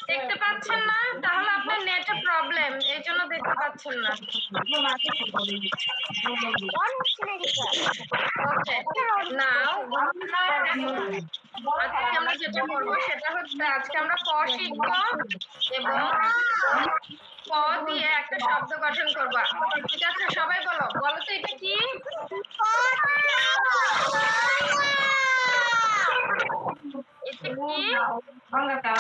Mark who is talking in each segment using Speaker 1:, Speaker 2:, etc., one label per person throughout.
Speaker 1: দেখতে পাচ্ছেন না? তাহলে আপনার নেটে প্রবলেম, এই জন্য দেখতে পাচ্ছেন না। ওকে, নাও আজকে আমরা যেটা করবো সেটা হচ্ছে আজকে আমরা ক শিখবো এবং ক দিয়ে একটা শব্দ গঠন করবো। ঠিক আছে, সবাই বলো বলো তো এটা কি? এটা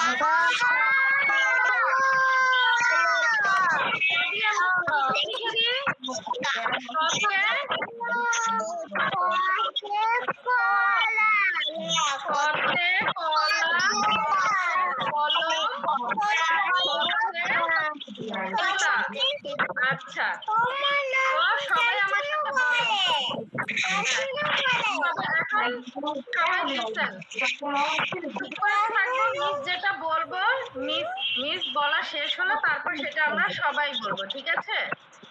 Speaker 1: আচ্ছা, সবাই আমার সাথে বলো। মিস যেটা বলবো, মিস বলা শেষ হলো তারপর সেটা আমরা সবাই বলবো, ঠিক আছে?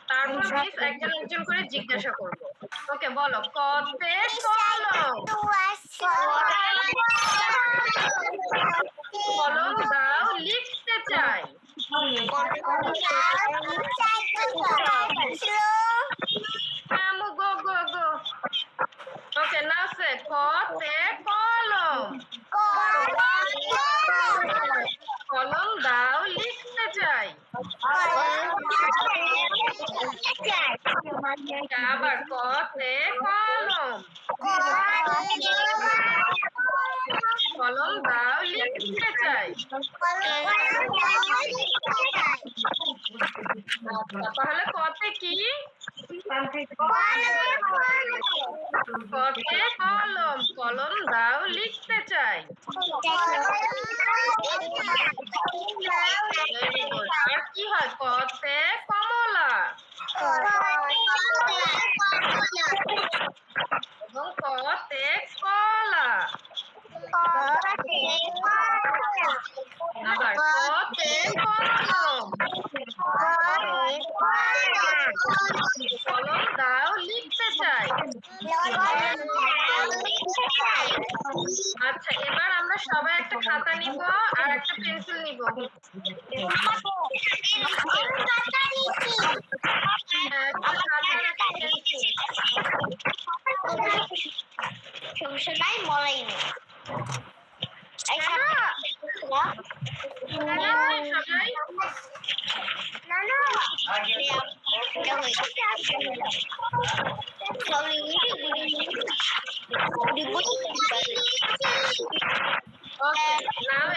Speaker 1: তারপর মিস একজন একজন করে জিজ্ঞাসা করবো। ওকে, বলো কতে কলম। কলম দাও লিখতে চাই। Go, go, go. Okay, now say kote kolom. কলম দাও লিখতে চাই। আবার কতে কলম। কলম দাও লিখতে চাই। তাহলে কতে কি? কতে কলম। কলম দাও লিখতে চাই। আর কি হয়? কতে কমলা। এবং কতে কলা। আবার কতে কলম। কলম দাও লিখতে চাই। আচ্ছা, এবার আমরা সবাই একটা খাতা নিব আর একটা পেন্সিল নিব।
Speaker 2: সমস্যা নাই, মলাই নেই।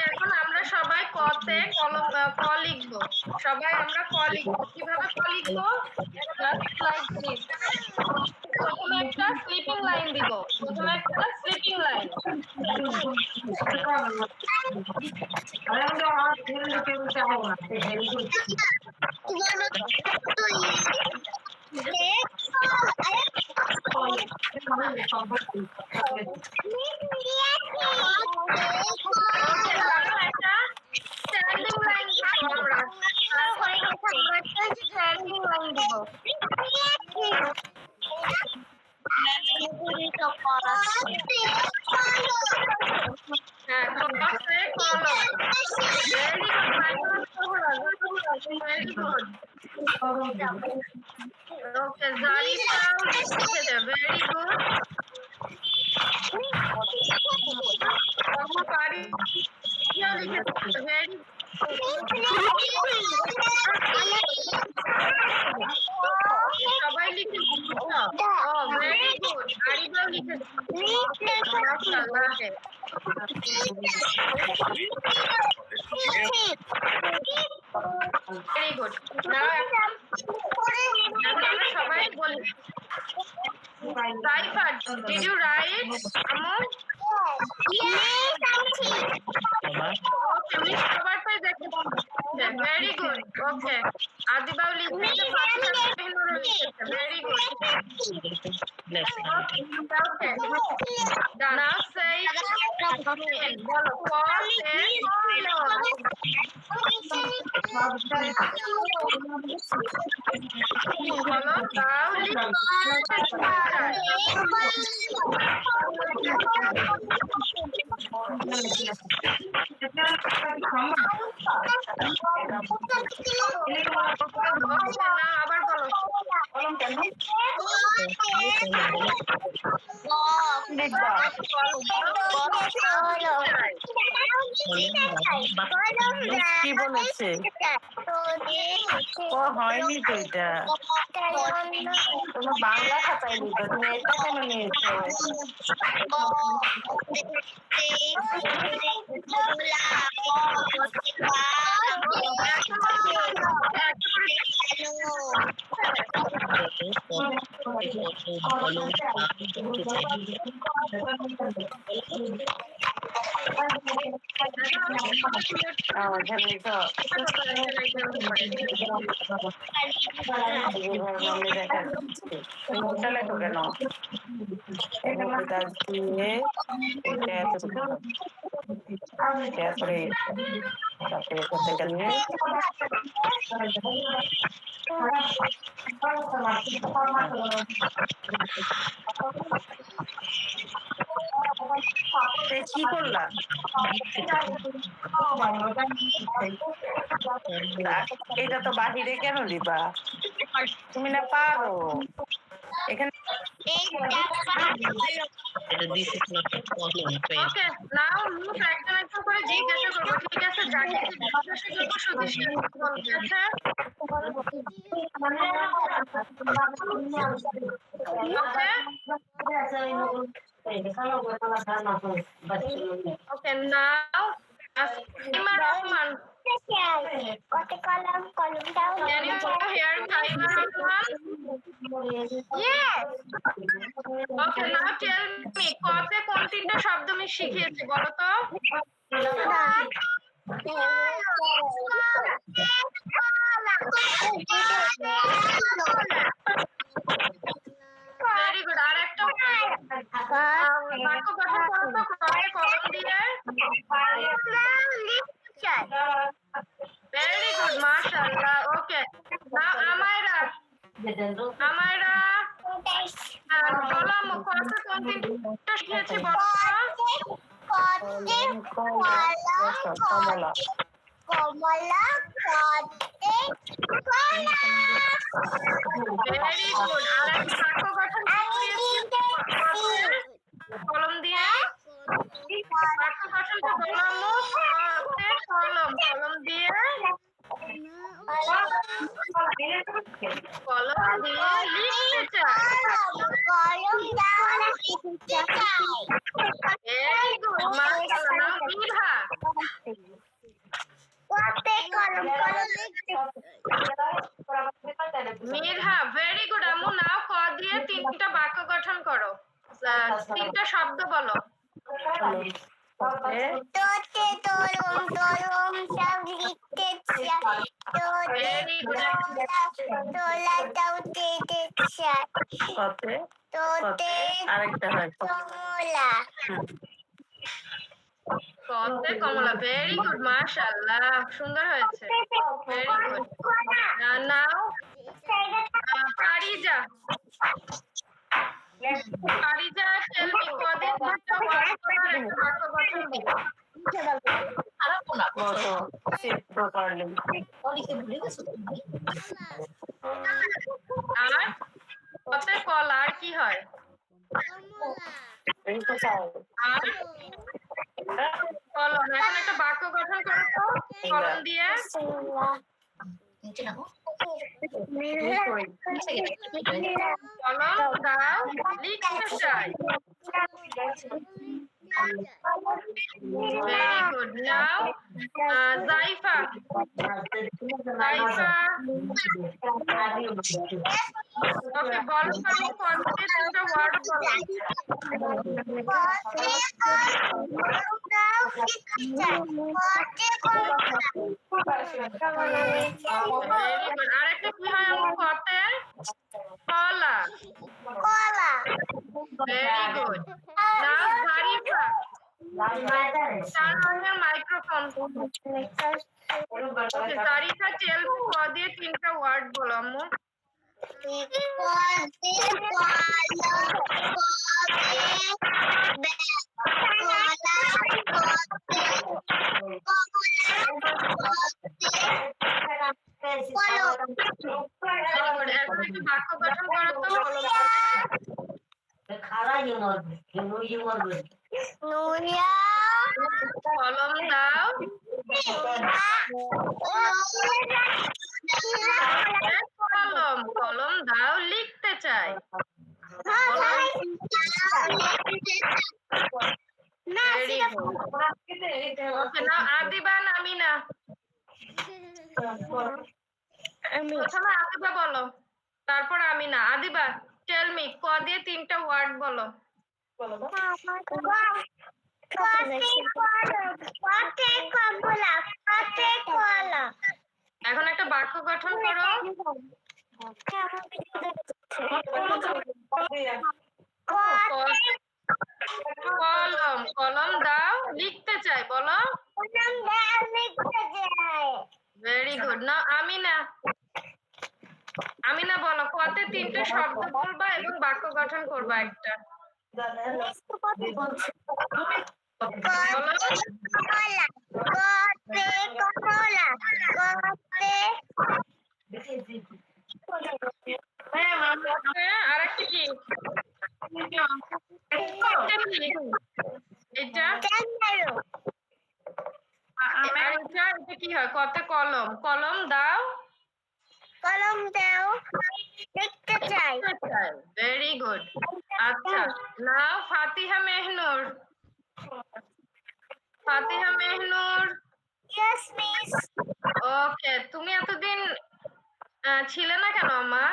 Speaker 1: এখন আমরা সবাই কতে কলম ক লিখবো। সবাই আমরা ক লিখবো। কিভাবে ক লিখবো? প্রথমে একটা স্লিপিং লাইন দিব। প্রথমে একটা স্লিপিং লাইন। Okay, Zarifah লিখেছে, very good. পারি লিখেছে, very সবাই লিখেছে। ও ভেরি গুড। আরিবাও লিখেছে। মাশাআল্লাহ। Very good. Now আমরা সবাই বলি। Zarifah, did you write? Amol?
Speaker 2: Yes,
Speaker 1: Okay, Miss সবারটাই দেখে। Very good. Okay. আদিবাও লিখেছে, ফাতিহা লিখেছে, very good.
Speaker 3: left side.
Speaker 1: Okay. Now say again. বলো বলো তাহলে আবার বলো
Speaker 3: কি বলেছে? ও হয়নি তো এটা। তোমার বাংলা খাতায় দিত, তুমি এটা কেন নিয়েছো? এখানে লিখো মনে দেখা যাচ্ছে। ওটা লেখো কেন? এটা দিয়ে এটা এতটুকু তারপরে তারপরে করতে গেলে কি করলা? এটা তো বাহিরে কেন দিবা? তুমি না পারো। এখানে
Speaker 1: ওকে নাও লুক একজন একজন করে জিজ্ঞাসা করবো ঠিক আছে যাকে জিজ্ঞাসা করবো শুধু সে বলবে আচ্ছা ওকে নাও Asima Rahman can you hear Taima Rahman?
Speaker 2: Yes.
Speaker 1: Okay, now tell me, কতে কোন তিনটা শব্দ আমি শিখিয়েছি বলো তো? Very good. আর একটা বাক্য গঠন করো তো কতে কলম দিয়ে। Very good, mashallah. Okay. Now Amaira. Amaira. বলো কতে কোন তিনটা শিখিয়েছি বলো তো?
Speaker 3: কমলা
Speaker 2: কমলা কতে কলা
Speaker 1: Very good. আর একটা বাক্য গঠন শিখিয়েছি কলম দিয়ে। বাক্য গঠনটা বললাম কতে কলম কলম দিয়ে কলম দিয়ে লিখতে চাই। Very good. Mashallah. Now Midha. Midha, very good. আম্মু নাও ক দিয়ে তিনটা বাক্য গঠন করো। তিনটা শব্দ বলো।
Speaker 2: তোতে তরুণ তরুণ সব লিখতে চাই
Speaker 1: Very good.
Speaker 2: তোলাটাও দিতে চাই
Speaker 3: কতে
Speaker 2: তোতে
Speaker 3: আরেকটা হয়
Speaker 2: কমলা
Speaker 1: কতে কমলা। ভেরি গুড মাশাআল্লাহ সুন্দর হয়েছে। Very good. Now Fariza Fariza tell me কদিন দুটো ওয়ার্ড তোমার একটা বাক্য গঠন দিও।
Speaker 3: কত সিট প্রপারলি
Speaker 1: আর কতে কলা আর কি হয়? আর কলম। এখন একটা বাক্য গঠন করো তো কলম দিয়ে। কলম দাও লিখতে চাই। Very good. Now, Zaifa. Zaifa. Okay, বলো আমি কনফিডেন্ট একটা ওয়ার্ড বলো। Very good. আরেকটা কি হয় আমার কতে? কলা।
Speaker 2: কলা
Speaker 1: Very good. Now Zarifa, turn on your microphone. Okay, Zarifa, tell me ক দিয়ে তিনটা ওয়ার্ড বলো আম্মু। Very good. এখন একটু বাক্য গঠন করো তো কলম কলম দাও কলম কলম দাও লিখতে চাই। Very good. Okay, now Adiba নামিনা। প্রথমে আদিবা বলো, তারপর আমিনা। আদিবা, টেল মি ক দিয়ে তিনটা ওয়ার্ড বলো। এখন একটা বাক্য গঠন করো। কলম কলম দাও লিখতে চাই বলো। Very good. Now Amina, Amina বলো কতে তিনটে শব্দ বলবা এবং বাক্য গঠন করবা একটা। আরেকটা কি এটা এটা কি হয়? কতে কলম কলম দাও
Speaker 2: লিখতে চাই।
Speaker 1: Very good. আচ্ছা, নাও ফাতিহা মেহনুর। ফাতিহা মেহনুর,
Speaker 2: Yes, miss.
Speaker 1: ওকে। তুমি এতদিন ছিলে না কেন মা?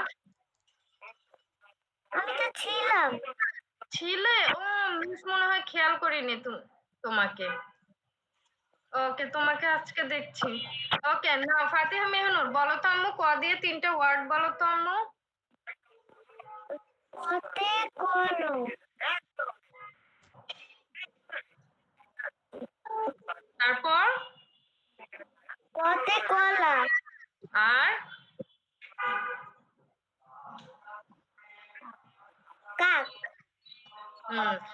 Speaker 2: আমি তো ছিলাম।
Speaker 1: ছিলে? ও মিস মনে হয় খেয়াল করিনি তোমাকে। ওকে, তোমাকে আজকে দেখছি। ওকে, নাও ফাতিহা মেহনুর বলো তো আম্মু ক দিয়ে তিনটা ওয়ার্ড বলো তো আম্মু।
Speaker 2: কতে কলম
Speaker 1: তারপর
Speaker 2: কতে কলা
Speaker 1: আর
Speaker 2: কাক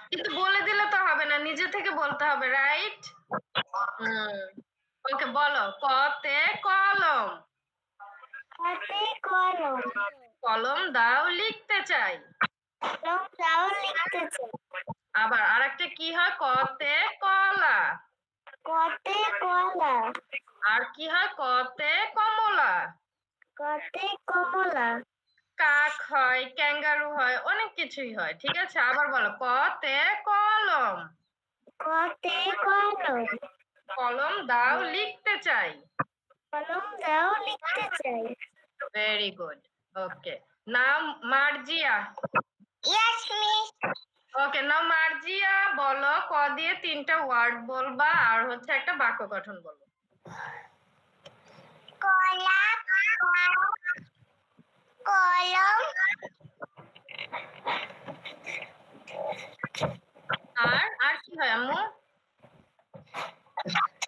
Speaker 1: কিন্তু বলে দিলে তো হবে না, নিজে থেকে বলতে হবে, রাইট? ওকে, বলো কতে কলম
Speaker 2: কতে কলম
Speaker 1: কলম দাও লিখতে চাই।
Speaker 2: কলম দাও লিখতে চাই।
Speaker 1: আবার আরেকটা কি হয়? কতে কলা।
Speaker 2: কতে কলা
Speaker 1: আর কি হয়? কতে কমলা।
Speaker 2: কতে কমলা
Speaker 1: কাক হয়, ক্যাঙ্গারু হয়, অনেক কিছুই হয়। ঠিক আছে, আবার বলো কতে কলম
Speaker 2: কতে কলম
Speaker 1: কলম দাও লিখতে চাই।
Speaker 2: কলম দাও লিখতে চাই।
Speaker 1: Very good. Okay, now Marjia.
Speaker 2: Yes, miss.
Speaker 1: Okay, now Marjia বলো ক দিয়ে তিনটা ওয়ার্ড বলবা আর হচ্ছে একটা বাক্য গঠন বলবো।
Speaker 2: কলা কলম
Speaker 1: আর আর কি হয় আম্মু?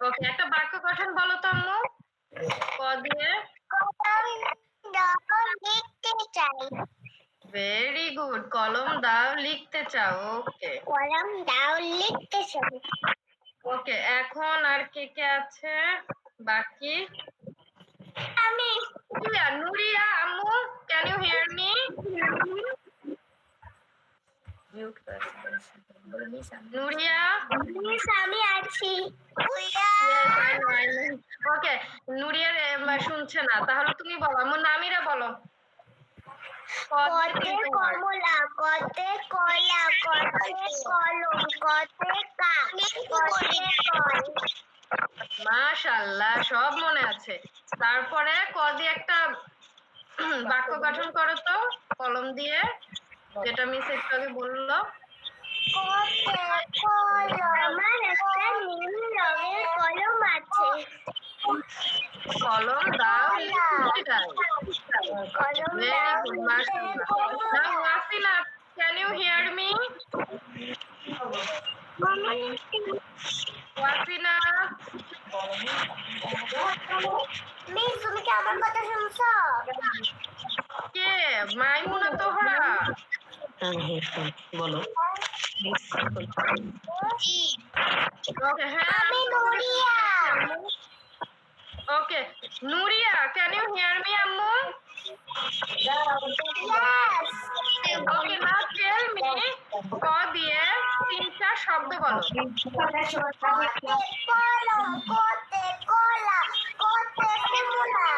Speaker 1: ওকে, একটা বাক্য গঠন বলো তো আম্মু ক দিয়ে।
Speaker 2: কলম দাও লিখতে চাই।
Speaker 1: ভেরি গুড, কলম দাও লিখতে চাও। ওকে
Speaker 2: কলম দাও লিখতে চাই।
Speaker 1: ওকে, এখন আর কে কে আছে বাকি?
Speaker 2: আমি
Speaker 1: নুরিয়া আম্মু, can you hear me? Nuria,
Speaker 2: miss আমি আছি।
Speaker 1: ওকে, নুরিয়ার শুনছে না, তাহলে তুমি বলো। আম্মু নামিরা বলো
Speaker 2: কতে কমলা কতে কলা কতে কলম কতে কাক কতে কল।
Speaker 1: মাশাআল্লাহ, সব মনে আছে। তারপরে ক দিয়ে একটা বাক্য গঠন করো তো কলম দিয়ে, যেটা মিস একটু আগে বললো।
Speaker 2: কতে কলম আমার একটা নীল রঙের কলম আছে।
Speaker 1: কলম দাও লিখতে চাই।
Speaker 2: কলম
Speaker 1: Very
Speaker 2: দাও
Speaker 1: good,
Speaker 2: লিখতে
Speaker 1: mashallah. Now Wasila, can you hear me? Wasina,
Speaker 2: miss তুমি কি আমার কথা শুনছো?
Speaker 1: কে? মাইমুনা তোহরা।
Speaker 3: বলো।
Speaker 1: ওকে, হ্যাঁ
Speaker 2: আমি Nuria.
Speaker 1: Okay, Nuria, can you hear me আম্মু?
Speaker 2: Yes.
Speaker 1: Okay, now tell me ক দিয়ে তিনটা শব্দ বলো।
Speaker 2: কোতে কলম, কোতে কলা, কোতে কমলা।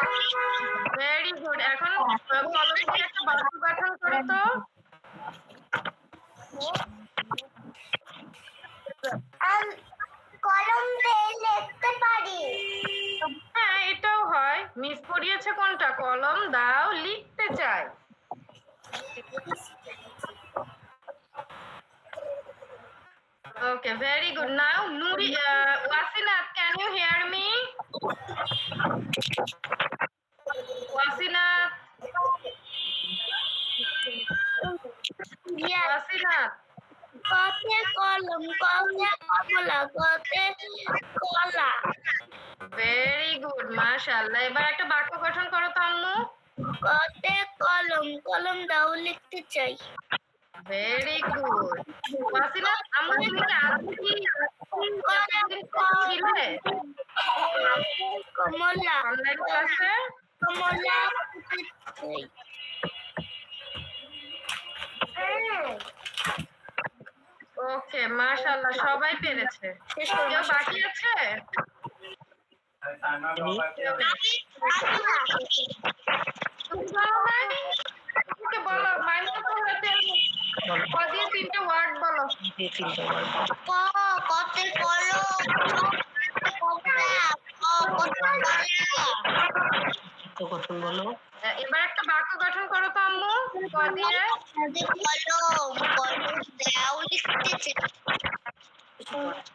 Speaker 1: Very good. এখন কলম দিয়ে একটা বাক্য গঠন করো তো।
Speaker 2: কলম দিয়ে লিখতে পারি।
Speaker 1: হ্যাঁ, এটাও হয়। মিস পড়িয়েছে কোনটা? কলম দাও, লিখতে চাই। Okay, very good. Now, Wasinath, can you hear me? Wasinath,
Speaker 2: Yes.
Speaker 1: Wasinath.
Speaker 2: কোতে কলম, কোতে কমলা, কোতে কলা।
Speaker 1: Very good, mashallah. এবার একটা বাক্য গঠন করো তো আম্মু।
Speaker 2: কোতে কলম, কলম দাও লিখতে চাই।
Speaker 1: Very good. Wasinath, আম্মু তুমি কি আজকে ছিলে
Speaker 2: কমলা,
Speaker 1: অনলাইন ক্লাসে?
Speaker 2: কমলা চাই।
Speaker 1: ওকে, মাশাআল্লাহ, সবাই পেরেছে। কেউ বাকি আছে? তুমি বলো নাই? ওকে, বলো। মাইমুনা তোমরা ক দিয়ে তিনটে ওয়ার্ড বলো।
Speaker 2: কোতে কলম, কমলা, কোতে
Speaker 3: গঠন বলো।
Speaker 1: এবার একটা বাক্য গঠন করো তো আম্মু। ক দিয়ে।
Speaker 2: কলম, কলম দাও লিখতে চাই।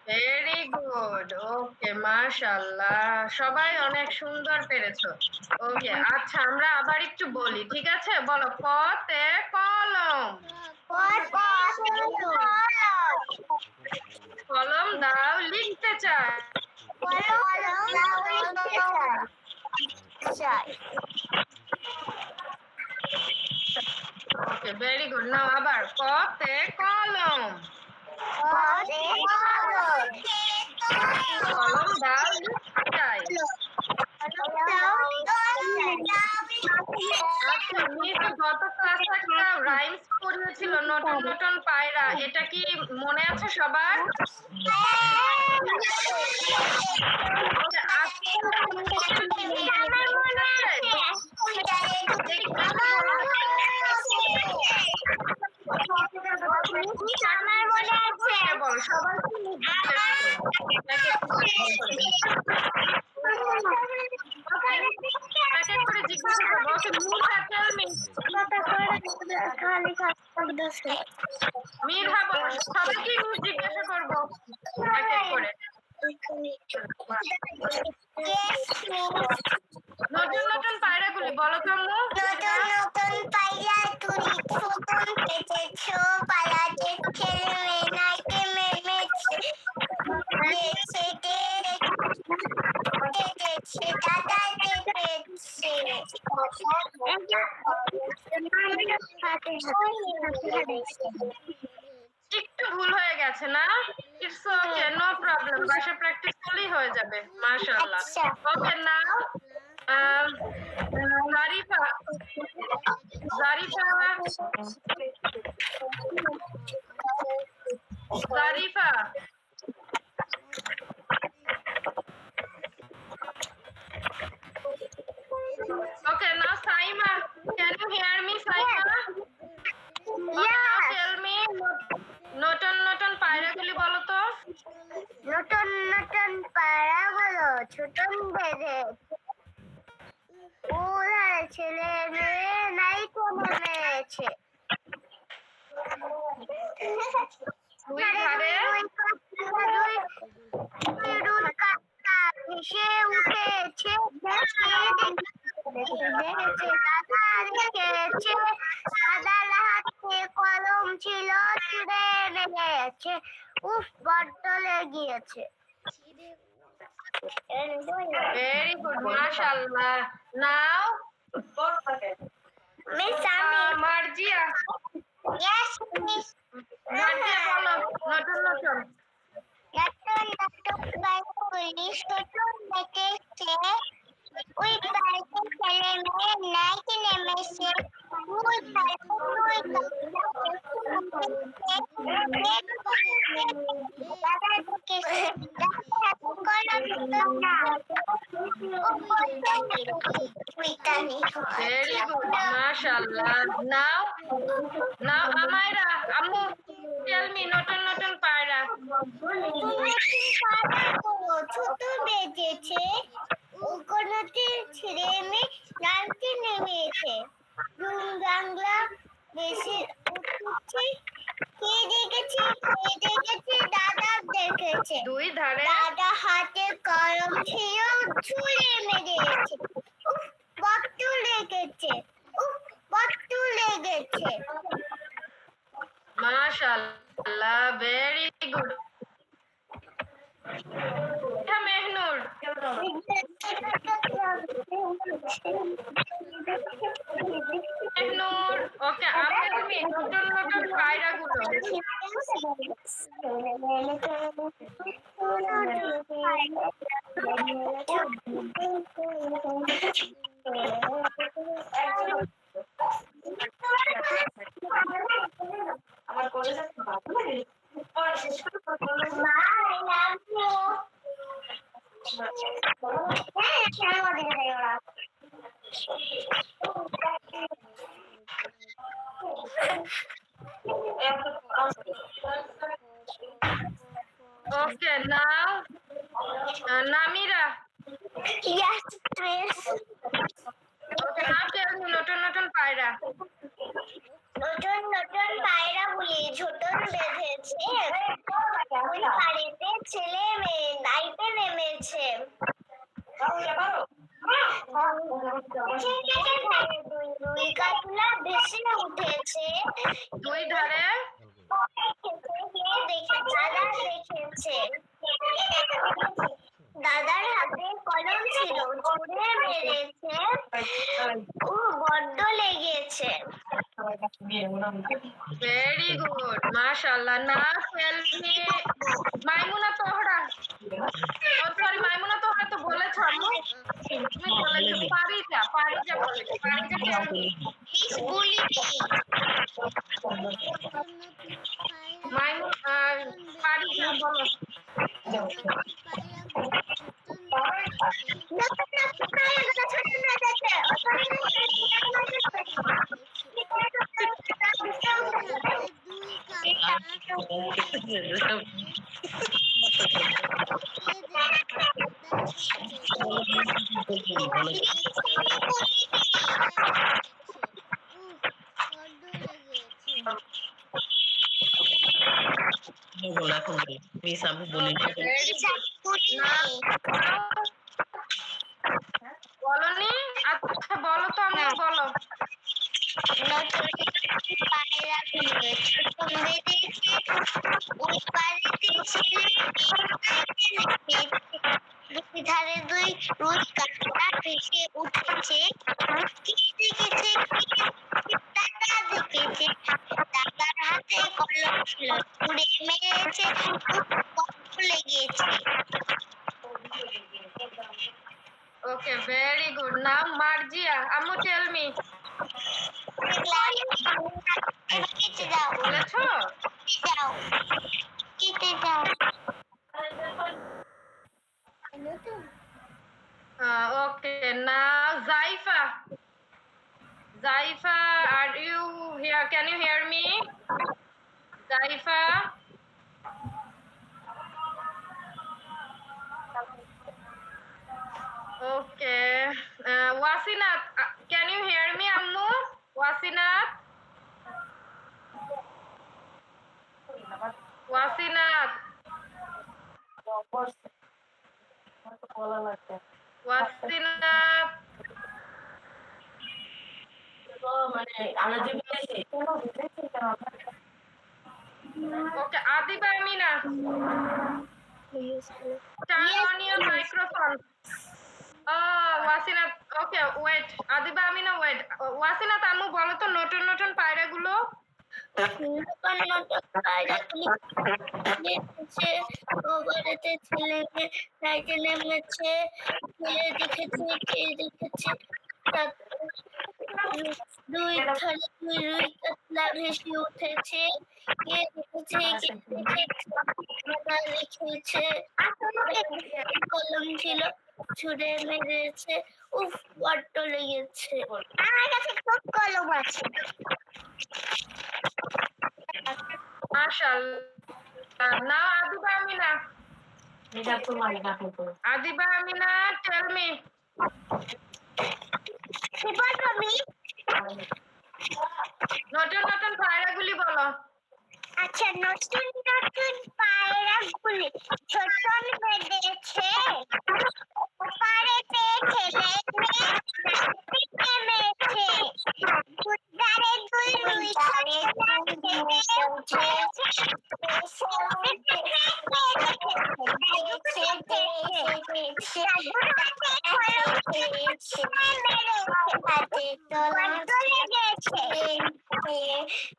Speaker 1: Very good. ওকে, মাশাআল্লাহ, সবাই অনেক সুন্দর পেরেছো। ওকে, আচ্ছা আমরা আবার একটু বলি, ঠিক আছে? বলো, ক তে কলম। কলম দাও, লিখতে চাই। ওকে, ভেরি গুড। নাও আবার ক তে কলম। কলম দাও, লিখতে চাই। আচ্ছা, মিস গত ক্লাসে একটা রাইমস পড়িয়েছিল, নতুন নতুন পায়রা। এটা কি মনে আছে সবার? ওকে, আজকে বল, সবাই এক এক করে জিজ্ঞাসা করবো। ওকে, মিরহা, টেল মি। মিরহা বলো, সবাইকে মিস জিজ্ঞাসা করবো এক এক করে। নতুন নতুন পায়রাগুলি বলো তো আম্মু।
Speaker 2: নতুন পাইয়া তুমি ফুটন পেতেছো পালাতে ছেলে মেয়ে নাইতে মেমেছে দেখছে দাদা দেখছে
Speaker 1: একটু ভুল হয়ে গেছে না? It's okay, no problem. বাসায় প্র্যাকটিস করলেই হয়ে যাবে। মাশাআল্লাহ। Okay, now Jarifa, Jarifa, Jarifa. Okay, now Saima, can you hear me Saima? Tell me নতুন নতুন পায়রাগুলি বলো তো।
Speaker 2: নতুন নতুন পাড়াগুলো ছোটন বেঁধে ওরা ছেলে মেয়ে নাই তো নেমেছে
Speaker 1: দুই ধারে
Speaker 2: ভেসে উঠেছে দেখেছে দাদা দেখেছে দাদার হাতে কলম ছিল ছুড়ে নেমেছে
Speaker 1: Very good, mashallah. Now,
Speaker 2: Miss Ami.
Speaker 1: Marjia.
Speaker 2: Yes, Miss.
Speaker 1: Marjia, বলো নতুন নতুন।
Speaker 2: নতুন নতুন বাইকগুলি নতুন দেখেছে ওই বাইকে ছেলে মেয়ে নাইতে নেমেছে ওই বাইকে ওই দাদা দেখেছে
Speaker 1: Very good, mashallah. Now, Amaira, Ammu, tell me নতুন নতুন পায়রা।
Speaker 2: ছোট বেজেছে ওখানেতে ছেড়ে মেয়ে নামতে নেমেছে বাংলা বেশি উঠছে কে দেখেছে দাদা দেখেছে
Speaker 1: দুই ধারে
Speaker 2: দাদা হাতে কলম ছিল ছুঁড়ে মেরেছে উফ বট্টু লেগেছে
Speaker 1: mashallah, very good. Mehnur Mehnur ওকে আমি নতুন নতুন পায়রাগুলো
Speaker 3: আমার কলেজ আছে ভালো লাগে শেষ করে
Speaker 1: Okay, now, Namira.
Speaker 2: Yes, please.
Speaker 1: Okay, now tell me নতুন নতুন পায়রা।
Speaker 2: নতুন নতুন পায়রা গুলি ঝোটন বেঁধেছে ওই বাড়িতে ছেলে মেয়ে নাইতে নেমেছে দুই কাতলা ভেসে উঠেছে
Speaker 1: দুই ধারে
Speaker 2: দাদা দেখেছে দাদার হাতে কলম ছিল ছুঁড়ে মেরেছে ও বড্ড লেগেছে
Speaker 1: very good, mashallah. Now tell me মাইমুনা তোহরা। Oh sorry, মাইমুনা তোহরা তো বলেছো আম্মু। তুমি বলেছো পারিজা বলেছো পারিজা tell me.
Speaker 2: মিস বলি
Speaker 1: পারিজা বলো।
Speaker 4: মিস আমি বলি
Speaker 1: বলনি আচ্ছা বলো তো আমি বলো
Speaker 2: পায়রা ওই বাড়িতে ছেলে দুই ধারে দুই কাঁকড়া ভেসে উঠেছে কে দেখেছে দাদা দেখেছে দাদার হাতে কলম ছিল ছুঁড়ে মেরেছে লেগেছে
Speaker 1: Okay, very good. Now Marjia, Ammu tell me.
Speaker 2: কেটে দাও
Speaker 1: বলেছো?
Speaker 2: কেটে দাও
Speaker 1: Okay, now Zaifa, are you here? Can you hear me? Zaifa? Okay. Wasinath, can you hear me, Ammu? Wasinath? Wasinath? Wasinath? Okay, Adiba Amina. Turn on your microphone. Wasina, okay wait, Adiba Amina wait. Wasina তামু বলো তো নতুন নতুন পায়রাগুলো।
Speaker 2: ছেলে মেয়ে লাইটে নেমেছে, কে দেখেছে কে দেখেছে, তারপর দুই ধারে দুই রুই কাতলা ভেসে উঠেছে, কে দেখেছে কে দেখেছে, দাদা লিখেছে, কলম ছিল ছুঁড়ে মেরেছে, উফ বড্ড লেগেছে। আমার কাছে খুব কলম আছে।
Speaker 1: মাশাআল্লাহ। নাও আদিবা আমিনা।
Speaker 3: এটা তোমার দেখো তো।
Speaker 1: Adiba Amina, tell me.
Speaker 2: কি বলবো আমি?
Speaker 1: নতুন নতুন পায়রাগুলি বলো।
Speaker 2: আচ্ছা, নতুন নতুন পায়রাগুলি ছোটন বেঁধেছে, ওপারেতে ছেলে মেয়ে নাচতে নেমেছে, দুধারে দুই রুই কাতলা ভেসে উঠেছে,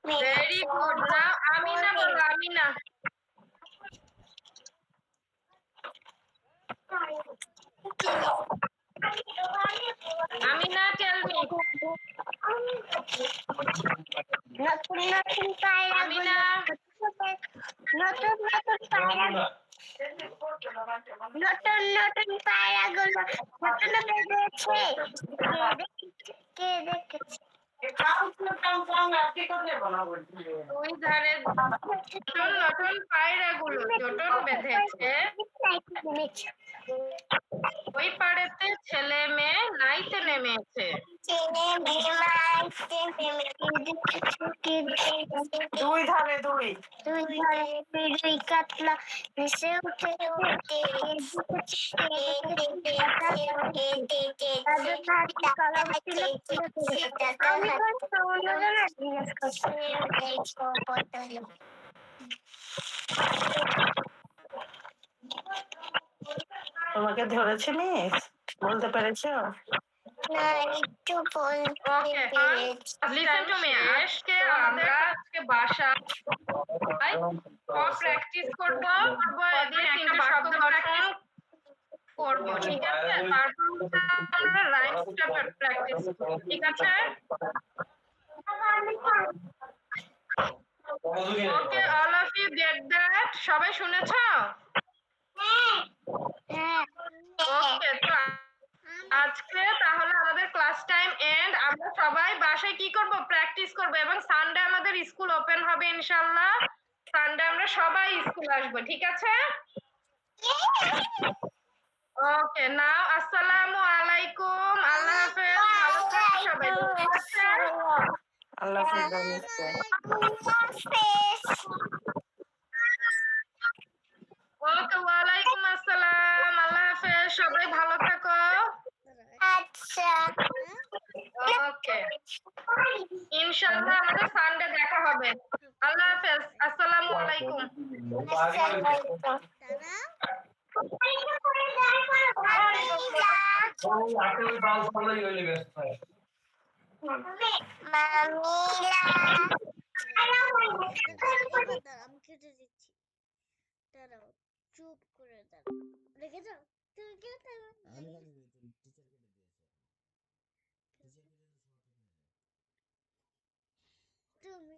Speaker 1: ভেরি গুড। নাও আমিনা বলো, আমিনা। Amina, tell me.
Speaker 2: নতুন নতুন পায়রা
Speaker 1: আমিনা।
Speaker 2: নতুন নতুন পায়রা নতুন নতুন পায়রাগুলো ঘটনা বেঁধেছে, কে দেখেছে?
Speaker 1: দুই ধারে নতুন নতুন পায়রাগুলো জোটন বেঁধেছে, ওই পাড়েতে ছেলে মেয়ে নাইতে নেমেছে।
Speaker 3: দুই ধারে দুই।
Speaker 2: দুই কাতলা ভেসে উঠেছে, আমি জিজ্ঞেস করছি।
Speaker 3: তোমাকে ধরেছে মিস? বলতে পেরেছো?
Speaker 2: না, একটু বলতে
Speaker 1: ওকে,
Speaker 2: পেরেছি।
Speaker 1: Listen to me. আজকে আমরা বাসায় প্র্যাকটিস করব। এদিন একটা শব্দ গঠন করব, ঠিক আছে? তারপর আমরা রাইমসটা প্র্যাকটিস করব, ঠিক আছে? Okay, all of you get that? সবাই শুনেছো?
Speaker 2: হ্যাঁ,
Speaker 1: ওকে, তো আজকে তাহলে আমাদের ক্লাস টাইম এন্ড। আমরা সবাই বাসায় কি করব? প্র্যাকটিস করব, এবং সানডে আমাদের স্কুল ওপেন হবে ইনশাআল্লাহ। সানডে আমরা সবাই স্কুল আসবো, ঠিক আছে? ওকে, নাও আসসালামু আলাইকুম, আল্লাহ হাফেজ, ভালো থাকো সবাই, ঠিক আছে?
Speaker 3: আল্লাহ হাফেজ।
Speaker 1: ওকে, ওয়ালাইকুম আসসালাম, আল্লাহ হাফেজ, সবাই ভালো থাকো।
Speaker 2: আচ্ছা,
Speaker 1: ওকে, ইনশাআল্লাহ আমাদের সানডে দেখা হবে। আল্লাহ হাফেজ, আসসালামু আলাইকুম।
Speaker 2: আমি কেটে দিচ্ছি, দাঁড়াও, চুপ করে দাঁড়াও, রেখে যাও, তুমি কেটে তুমি